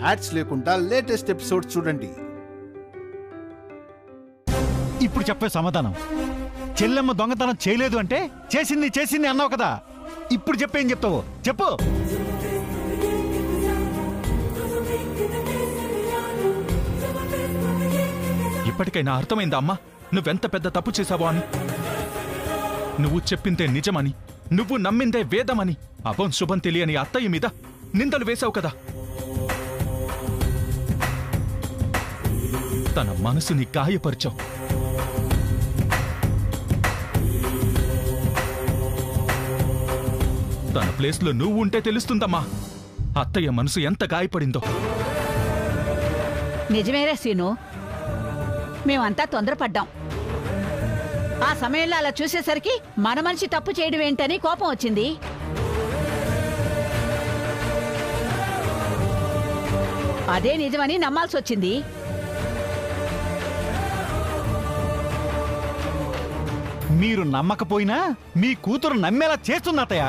Ads లేకుండా latest episode చూడండి. ఇప్పుడు చెప్పే సమాధానం. చెల్లెమ్మ దొంగతనం చేయలేదు అంటే చేసింది అన్నావు కదా. ఇప్పుడు చెప్పేం చెప్తావు చెప్పు. ఇప్పటికైనా అర్థమైందా అమ్మా నువ్వెంత పెద్ద తప్పు చేశావో అని? నువ్వు చెప్పిందే నిజమని, నువ్వు నమ్మిందే వేదమని అభం శుభం తెలియని అత్తయ్య మీద నిందలు వేశావు కదా. తన మనసుని గాయపరిచావు. తన ప్లేస్లో నువ్వు ఉంటే తెలుస్తుందమ్మా అత్తయ్య మనసు ఎంత గాయపడిందో. నిజమేరే సీను, మేమంతా తొందరపడ్డాం. ఆ సమయంలో అలా చూసేసరికి మన మనిషి తప్పు చేయడం ఏంటని కోపం వచ్చింది. అదే నిజమని నమ్మాల్సి వచ్చింది. మీరు నమ్మకపోయినా మీ కూతురు నమ్మేలా చేస్తుంది అత్తయ్య.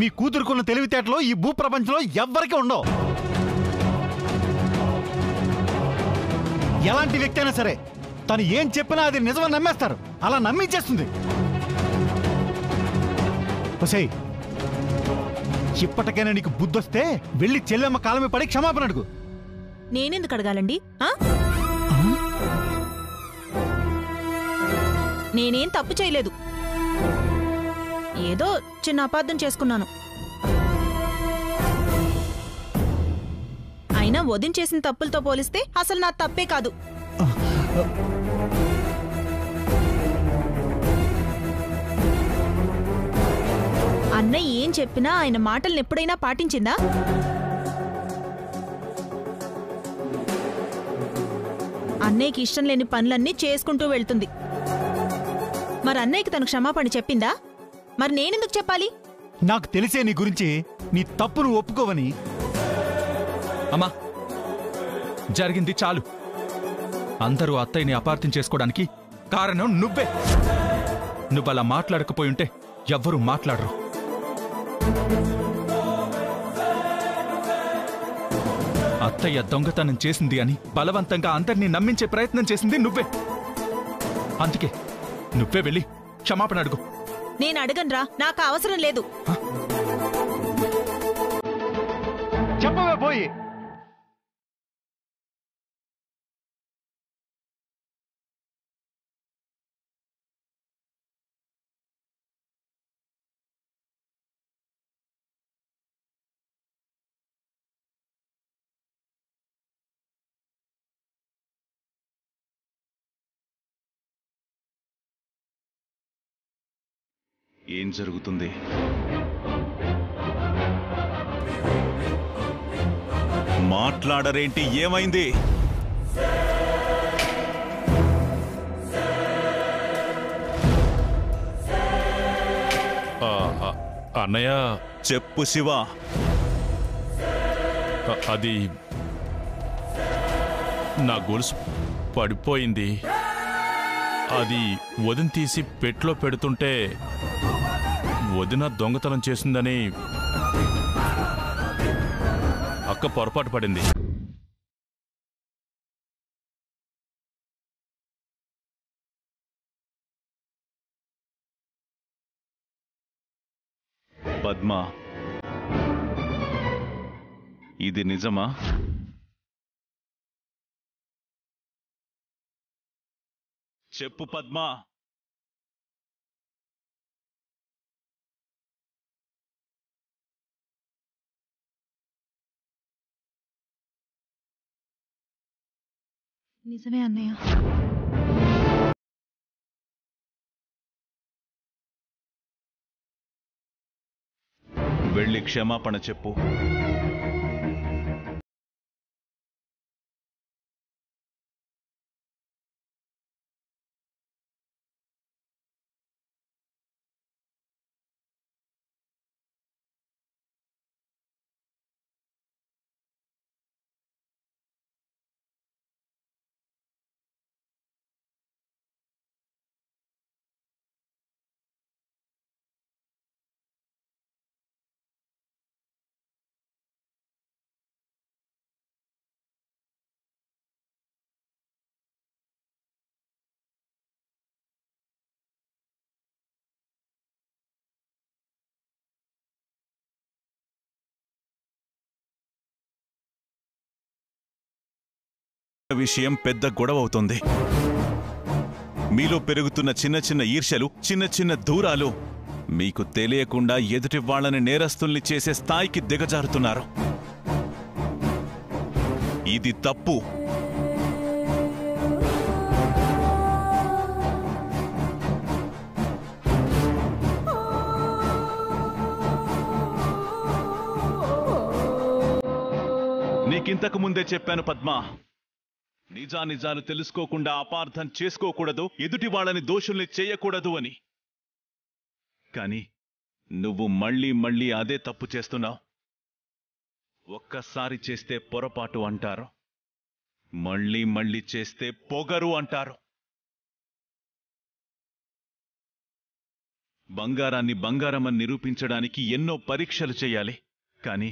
మీ కూతురుకున్న తెలివితేటలో ఈ భూప్రపంచంలో ఎవ్వరికీ ఉండవు. ఎలాంటి వ్యక్తి అయినా సరే తను ఏం చెప్పినా అది నిజమని నమ్మేస్తారు. అలా నమ్మించేస్తుంది. ఇప్పటికైనా నీకు బుద్ధొస్తే వెళ్ళి చెల్లెమ్మ కాలమే పడి క్షమాపణ అడుగు. నేనెందుకు అడగాలండి? నేనేం తప్పు చేయలేదు. ఏదో చిన్న అపార్థం చేసుకున్నాను. అయినా వదిన చేసిన తప్పులతో పోలిస్తే అసలు నా తప్పే కాదు. అన్నయ్య ఏం చెప్పినా ఆయన మాటల్ని ఎప్పుడైనా పాటించిందా? అన్నయ్యకి ఇష్టం లేని పనులన్నీ చేసుకుంటూ వెళ్తుంది. మరి అన్నయ్యకి తను క్షమాపణ చెప్పిందా? మరి నేనెందుకు చెప్పాలి? నాకు తెలిసే నీ గురించి నీ తప్పును ఒప్పుకోవని. అమ్మా జరిగింది చాలు. అందరూ అత్తయ్యని అపార్థం చేసుకోవడానికి కారణం నువ్వే. నువ్వలా మాట్లాడకపోయుంటే ఎవ్వరూ మాట్లాడరు. అత్తయ్య దొంగతనం చేసింది అని బలవంతంగా అందరినీ నమ్మించే ప్రయత్నం చేసింది నువ్వే. అందుకే నువ్వే వెళ్ళి క్షమాపణ అడుగు. నేను అడగనురా, నాకు అవసరం లేదు. చెప్పవే పోయి. ఏం జరుగుతుంది? మాట్లాడరేంటి? ఏమైంది? అన్నయ్య చెప్పు శివ. అది నా గొలుసు పడిపోయింది. అది వదిన తీసి పెట్లో పెడుతుంటే వదిన దొంగతనం చేసిందని అక్క పొరపాటు పడింది. పద్మ, ఇది నిజమా? చెప్పు పద్మ. నిజమే అన్నయ్య. వెళ్ళి క్షమాపణ చెప్పు. విషయం పెద్ద గొడవ అవుతుంది. మీలో పెరుగుతున్న చిన్న చిన్న ఈర్ష్యలు, చిన్న చిన్న దూరాలు మీకు తెలియకుండా ఎదుటి వాళ్ళని నేరస్తుల్ని చేసే స్థాయికి దిగజారుతున్నారు. ఇది తప్పు. నీకింతకు ముందే చెప్పాను పద్మ, నిజానిజాలు తెలుసుకోకుండా అపార్థం చేసుకోకూడదు, ఎదుటి వాళ్ళని దోషుల్ని చేయకూడదు అని. కానీ నువ్వు మళ్ళీ మళ్ళీ అదే తప్పు చేస్తున్నావు. ఒక్కసారి చేస్తే పొరపాటు అంటారు, మళ్ళీ మళ్ళీ చేస్తే పొగరు అంటారు. బంగారాన్ని బంగారమని నిరూపించడానికి ఎన్నో పరీక్షలు చేయాలి. కానీ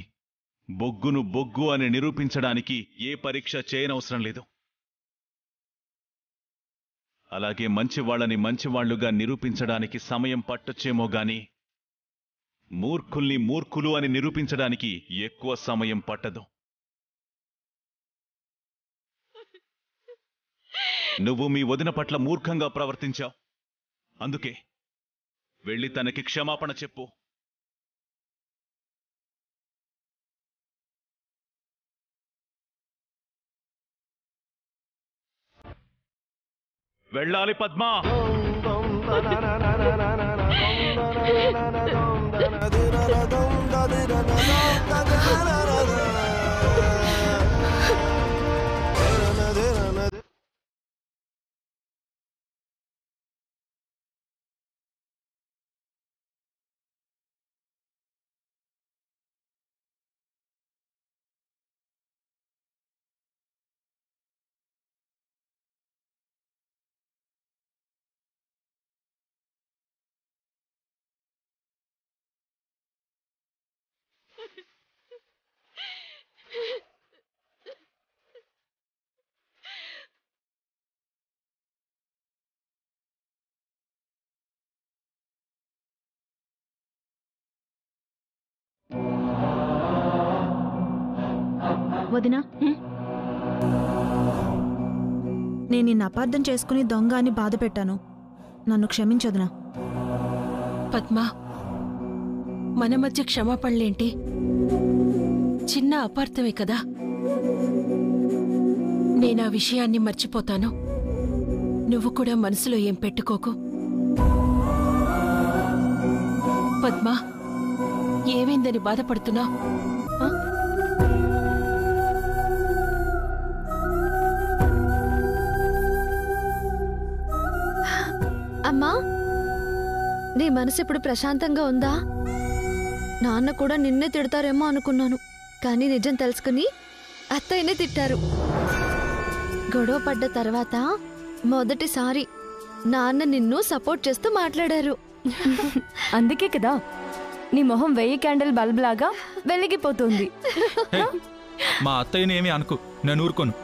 బొగ్గును బొగ్గు అని నిరూపించడానికి ఏ పరీక్ష చేయనవసరం లేదు. అలాగే మంచివాళ్ళని మంచివాళ్లుగా నిరూపించడానికి సమయం పట్టొచ్చేమో గాని మూర్ఖుల్ని మూర్ఖులు అని నిరూపించడానికి ఎక్కువ సమయం పట్టదు. నువ్వు మీ వదిన పట్ల మూర్ఖంగా ప్రవర్తించావు. అందుకే వెళ్ళి తనకి క్షమాపణ చెప్పు. వెళ్ళాలి పద్మా. వదినా, నేను నిన్ను అపార్థం చేసుకుని దొంగ అని బాధ పెట్టాను. నన్ను క్షమించొదినా. పద్మా, మన మధ్య క్షమాపణలేంటి? చిన్న అపార్థమే కదా. నేనా విషయాన్ని మర్చిపోతాను. నువ్వు కూడా మనసులో ఏం పెట్టుకోకు. పద్మా, ఏమైందని బాధపడుతున్నావు? అమ్మా, నీ మనసు ఇప్పుడు ప్రశాంతంగా ఉందా? నాన్న కూడా నిన్నే తిడతారేమో అనుకున్నాను, కానీ నిజం తెలుసుకుని అత్తయ్యనే తిట్టారు. గొడవ పడ్డ తర్వాత మొదటిసారి నాన్న నిన్ను సపోర్ట్ చేస్తూ మాట్లాడారు. అందుకే కదా నీ మొహం 1000 క్యాండిల్ బల్బ్ లాగా వెలిగిపోతుంది. మా అత్తయ్యనేమి అనుకో, నేను ఊరుకోను.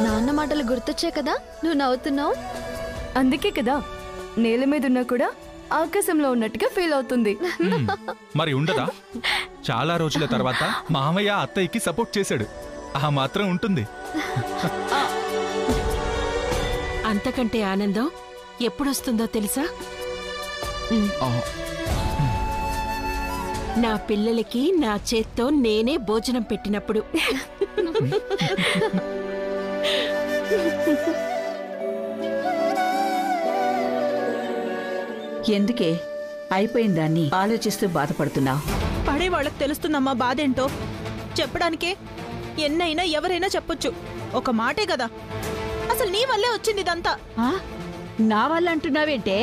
నాన్న మాటలు గుర్తొచ్చే కదా నువ్వు నవ్వుతున్నావు. అందుకే కదా నేల మీద ఉన్నా కూడా ఆకాశంలో ఉన్నట్టుగా ఫీల్ అవుతుంది. మరి ఉండదా? చాలా రోజుల తర్వాత మామయ్య అత్తయ్యకి సపోర్ట్ చేశాడు, ఆ మాత్రం ఉంటుంది. అంతకంటే ఆనందం ఎప్పుడొస్తుందో తెలుసా? నా పిల్లలకి నా చేత్తో నేనే భోజనం పెట్టినప్పుడు. ఎందుకే అయిపోయిందాన్ని ఆలోచిస్తూ బాధపడుతున్నావు? పడే వాళ్ళకి తెలుస్తుందమ్మా బాధేంటో. చెప్పడానికే ఎన్నైనా ఎవరైనా చెప్పొచ్చు, ఒక మాటే కదా. అసలు నీ వల్లే వచ్చింది ఇదంతా. నా వల్ల అంటున్నావేంటే?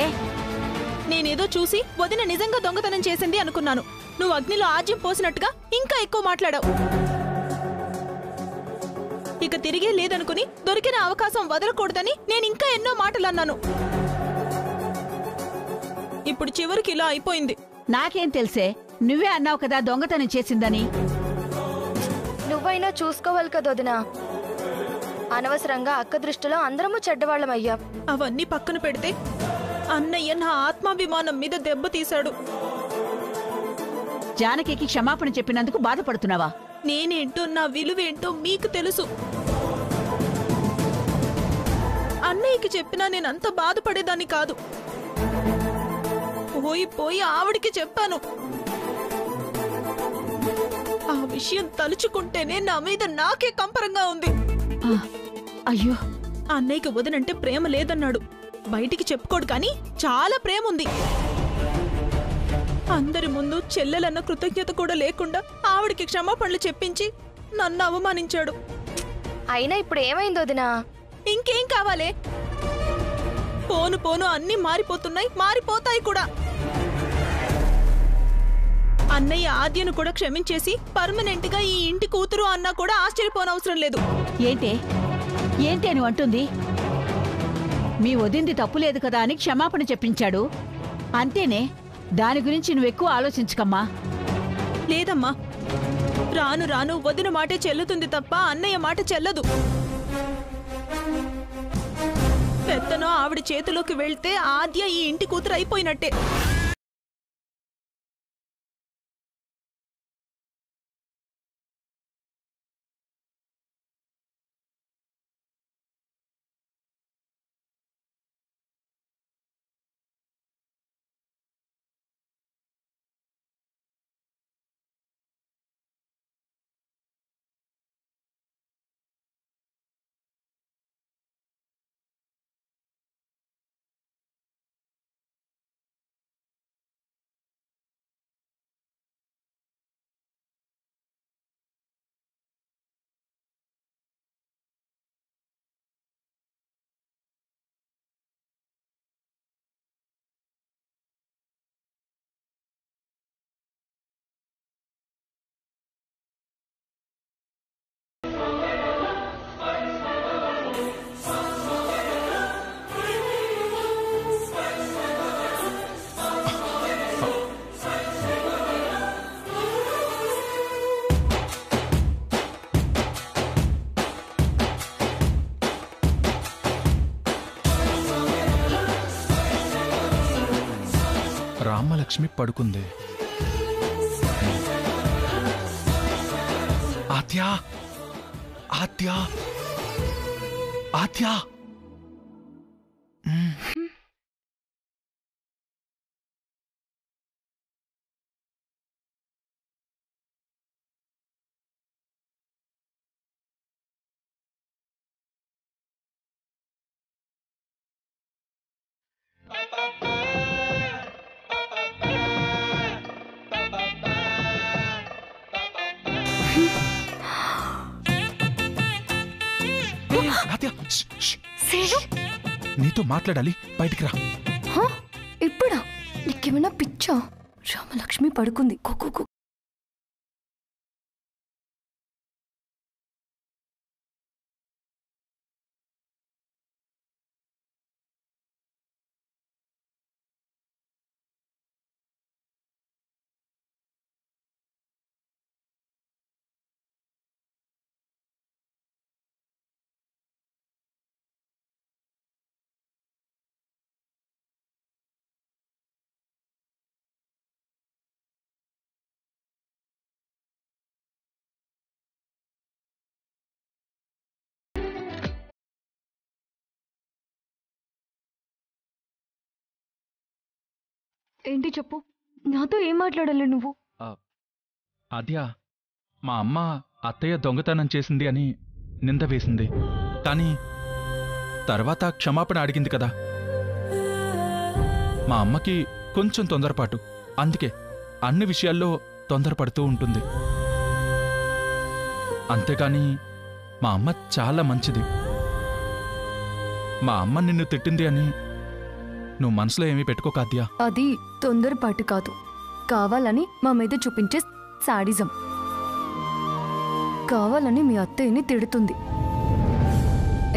నేనేదో చూసి వదిన నిజంగా దొంగతనం చేసింది అనుకున్నాను. నువ్వు అగ్నిలో ఆజ్యం పోసినట్టుగా ఇంకా ఎక్కువ మాట్లాడావు. ఇక తిరిగే లేదనుకుని దొరికిన అవకాశం వదలకూడదని నేను ఇంకా ఎన్నో మాటలు అన్నాను. ఇప్పుడు చివరికి ఇలా అయిపోయింది. నాకేం తెలుసే, నువ్వే అన్నావు కదా దొంగతనం చేసిందని. నువ్వైనా చూసుకోవాలి కదా వదినా. అనవసరంగా అక్క దృష్టిలో అందరము చెడ్డవాళ్ళమయ్యా. అవన్నీ పక్కన పెడితే అన్నయ్య నా ఆత్మాభిమానం మీద దెబ్బతీశాడు. జానకికి క్షమాపణ చెప్పినందుకు బాధపడుతున్నావా? నేనేంటో నా విలువేంటో మీకు తెలుసు. అన్నయ్యకి చెప్పినా నేనంత బాధపడేదాన్ని కాదు. పోయి పోయి ఆవిడికి చెప్పాను. ఆ విషయం తలుచుకుంటేనే నా మీద నాకే కంపరంగా ఉంది. అయ్యో, అన్నయ్యకి వదనంటే ప్రేమ లేదన్నాడు. బయటికి చెప్పుకోడు కానీ చాలా ప్రేమ ఉంది. అందరి ముందు చెల్లెలన్న కృతజ్ఞత కూడా లేకుండా ఆవిడికి క్షమాపణలు చెప్పించి నన్ను అవమానించాడు. అయినా ఇప్పుడు ఏమైంది వదినా? ఇంకేం కావాలే? పోను పోను అన్నీ మారిపోతున్నాయి, మారిపోతాయి కూడా. అన్నయ్య ఆద్యను కూడా క్షమించేసి పర్మనెంట్ గా ఈ ఇంటి కూతురు అన్నా కూడా ఆశ్చర్యపోనవసరం లేదు. ఏంటే నువ్వు అంటుంది? మీ వదింది తప్పు లేదు కదా అని క్షమాపణ చెప్పించాడు అంతేనే. దాని గురించి నువ్వెక్కువ ఆలోచించకమ్మా. లేదమ్మా, రాను రాను వదిన మాటే చెల్లుతుంది తప్ప అన్నయ్య మాట చెల్లదు. పెత్తనో ఆవిడ చేతిలోకి వెళ్తే ఆద్య ఈ ఇంటి కూతురు అయిపోయినట్టే. రామలక్ష్మి పడుకుంది. ఆద్యా, ఆద్యా, ఆద్యా. నీతో మాట్లాడాలి, బయటికి రా. ఇప్పుడా? నీకేమైనా పిచ్చా? రామలక్ష్మి పడుకుంది. కుక్కు. ఏంటి చెప్పు, నాతో ఏం మాట్లాడాలి నువ్వు? ఆద్యా, మా అమ్మ అత్తయ్య దొంగతనం చేసింది అని నింద వేసింది. కానీ తర్వాత క్షమాపణ అడిగింది కదా. మా అమ్మకి కొంచెం తొందరపాటు, అందుకే అన్ని విషయాల్లో తొందరపడుతూ ఉంటుంది. అంతేకాని మా అమ్మ చాలా మంచిది. మా అమ్మ నిన్ను తిట్టింది అని నువ్వు మనసులో ఏమీ పెట్టుకోక ఆద్య. అది తొందరపాటు కాదు, కావాలని మా మీద చూపించే సాడిజం. కావాలని మీ అత్తయ్యని తిడుతుంది.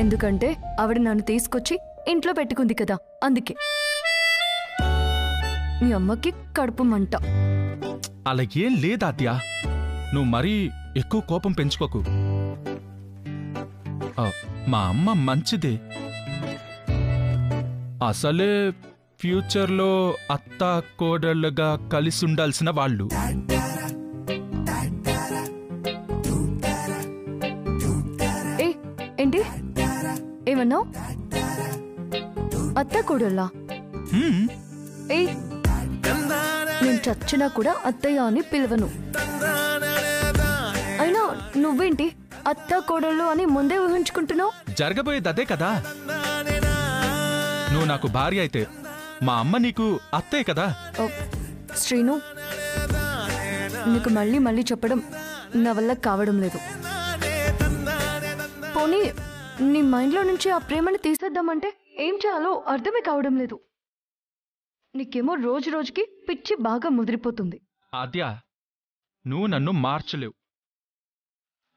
ఎందుకంటే ఆవిడ నన్ను తీసుకొచ్చి ఇంట్లో పెట్టుకుంది కదా, అందుకే. మీ అమ్మకి కడుపు మంట. అలా ఏం లేదాద్య, నువ్వు మరీ ఎక్కువ కోపం పెంచుకోకు. మా అమ్మ మంచిదే. అసలే ఫ్యూచర్లో అత్త కోడళ్ళుగా కలిసి ఉండాల్సిన వాళ్ళు. ఏంటి ఏమన్నావు? అత్త కోడళ్ళా? ఏయ్, నేను చచ్చినా కూడా అత్తయ్య అని పిలవను. అయినా నువ్వేంటి అత్త కోడళ్ళు అని ముందే ఊహించుకుంటున్నావు? జరగబోయేది అదే కదా. నువ్వు నాకు భార్య అయితే మా అమ్మ నీకు అత్తే కదా. శ్రీను, నీకు మళ్ళీ మళ్ళీ చెప్పడం నా వల్ల కావడం లేదు. పోనీ నీ మైండ్లో నుంచి ఆ ప్రేమని తీసేద్దామంటే ఏం చేయాలో అర్థమే కావడం లేదు. నీకేమో రోజు రోజుకి పిచ్చి బాగా ముదిరిపోతుంది. ఆద్య, నువ్వు నన్ను మార్చలేవు,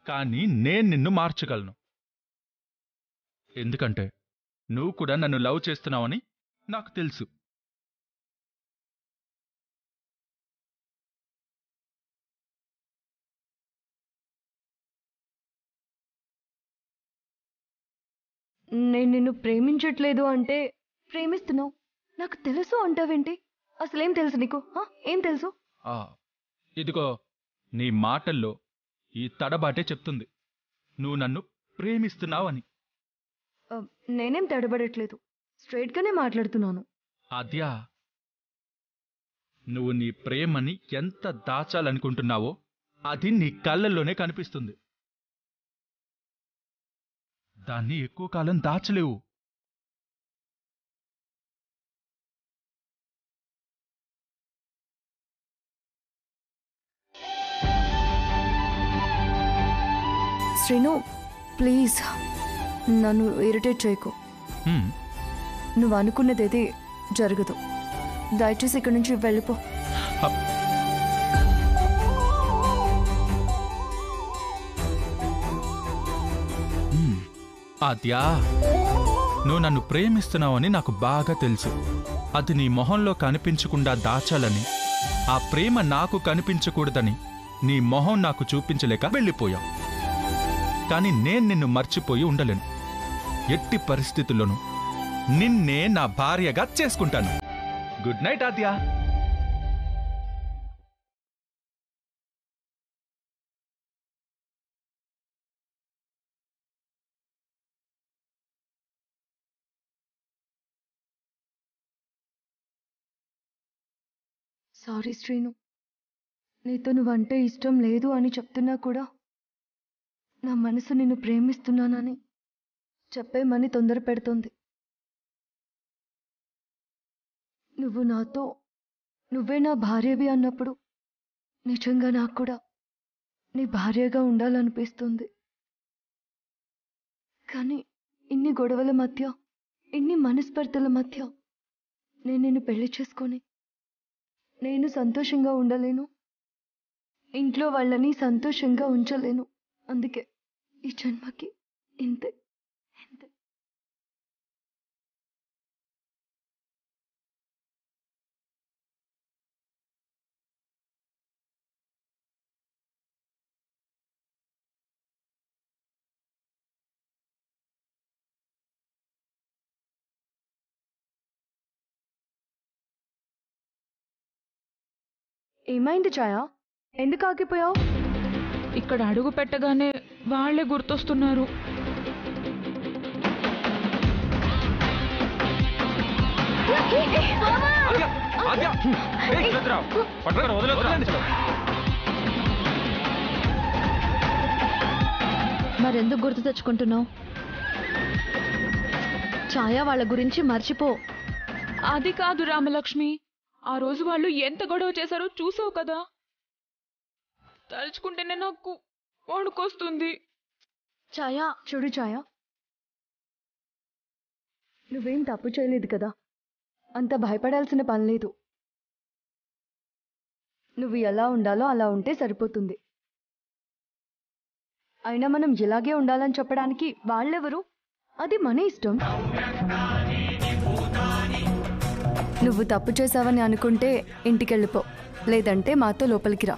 కానీ నేను నిన్ను మార్చగలను. ఎందుకంటే నువ్వు కూడా నన్ను లవ్ చేస్తున్నావని నాకు తెలుసు. నేను నిన్ను ప్రేమించట్లేదు అంటే ప్రేమిస్తున్నావు నాకు తెలుసు అంటావేంటి? అసలేం తెలుసు నీకు? ఏం తెలుసు? ఇదిగో నీ మాటల్లో ఈ తడబాటే చెప్తుంది నువ్వు నన్ను ప్రేమిస్తున్నావని. నేనేం తడబడట్లేదు, స్ట్రైట్గానే మాట్లాడుతున్నాను. ఆద్యా, నువ్వు నీ ప్రేమని ఎంత దాచాలనుకుంటున్నావో అది నీ కళ్ళల్లోనే కనిపిస్తుంది. దాన్ని ఎక్కువ కాలం దాచలేవు. శ్రీను, ప్లీజ్ నన్ను ఇరిటేట్ చేయకు. నువ్వు అనుకున్నదేది జరగదు. దయచేసి ఇక్కడి నుంచి వెళ్ళిపో. ఆద్యా, నువ్వు నన్ను ప్రేమిస్తున్నావని నాకు బాగా తెలుసు. అది నీ మొహంలో కనిపించకుండా దాచాలని, ఆ ప్రేమ నాకు కనిపించకూడదని నీ మొహం నాకు చూపించలేక వెళ్ళిపోయావు. కానీ నేను నిన్ను మర్చిపోయి ఉండలేను. ఎట్టి పరిస్థితుల్లోనూ నిన్నే నా భార్యగా చేసుకుంటాను. Good night Aadya. Sorry Srinu, నీతో నువ్వంటే ఇష్టం లేదు అని చెప్తున్నా కూడా నా మనసు నిన్ను ప్రేమిస్తున్నానని చెప్పేమని తొందర పెడుతోంది. నువ్వు నాతో నువ్వే నా భార్యవి అన్నప్పుడు నిజంగా నాకు కూడా నీ భార్యగా ఉండాలనిపిస్తుంది. కానీ ఇన్ని గొడవల మధ్య, ఇన్ని మనస్పర్ధల మధ్య నేను నిన్ను పెళ్లి చేసుకొని నేను సంతోషంగా ఉండలేను, ఇంట్లో వాళ్ళని సంతోషంగా ఉంచలేను. అందుకే ఈ జన్మకి ఇంతే. ఏమైంది ఛాయా? ఎందుకు ఆగిపోయావు? ఇక్కడ అడుగు పెట్టగానే వాళ్లే గుర్తొస్తున్నారు. మరెందుకు గుర్తు తెచ్చుకుంటున్నావు? ఛాయా వాళ్ళ గురించి మర్చిపో. అది కాదు రామలక్ష్మి, ఆ రోజు వాళ్ళు ఎంత గొడవ చేశారో చూసావు కదా. తలుచుకుంటేనే నాకు వణుకొస్తుంది. ఛాయా, చూడు ఛాయా, నువ్వేం తప్పు చేయలేదు కదా. అంత భయపడాల్సిన పని లేదు. నువ్వు ఎలా ఉండాలో అలా ఉంటే సరిపోతుంది. అయినా మనం ఇలాగే ఉండాలని చెప్పడానికి వాళ్ళెవరు? అది మన ఇష్టం. నువ్వు తప్పు చేసావని అనుకుంటే ఇంటికెళ్ళిపో, లేదంటే మాతో లోపలికి రా.